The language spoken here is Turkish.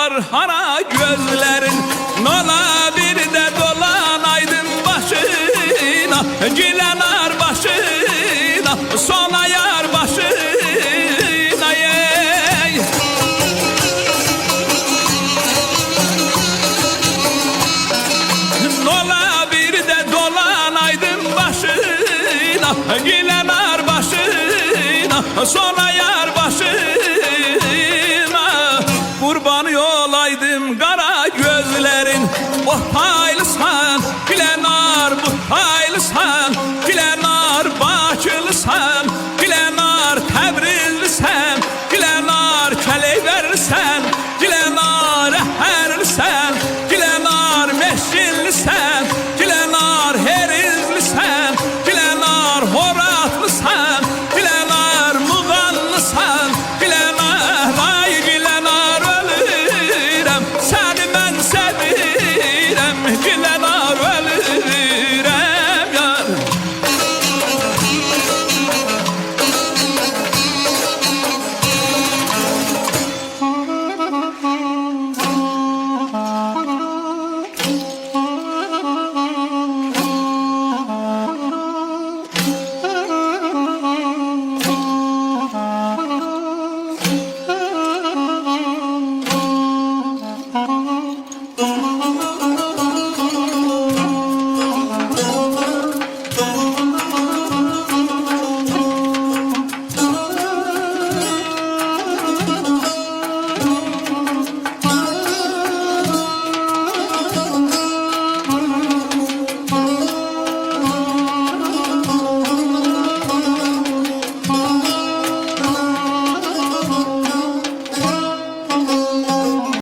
var hara gözlerin. Nola bir de dolanaydın başına, cilenar başına, sona yar başına ey. Nola bir de dolanaydın başına, cilenar başına, sona yar başına. Kurban olaydım kara gözlerin. Oh haylısan bilenar, bu haylısan bilenar, bakılısan